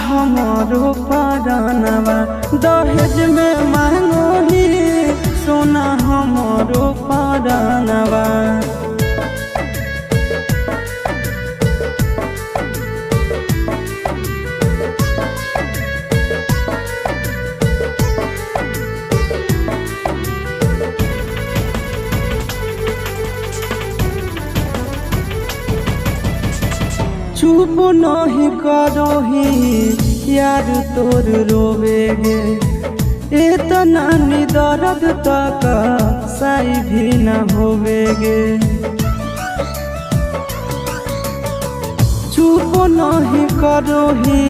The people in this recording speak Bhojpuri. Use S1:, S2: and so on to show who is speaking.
S1: हमारो परानवा दहेज में मांगो ही सोना हमारो परानवा। चुप नहीं करो ही यार तोर रोवेगे, इतना नी दर्द तक सही भी न होवेगे। चुप नहीं करो ही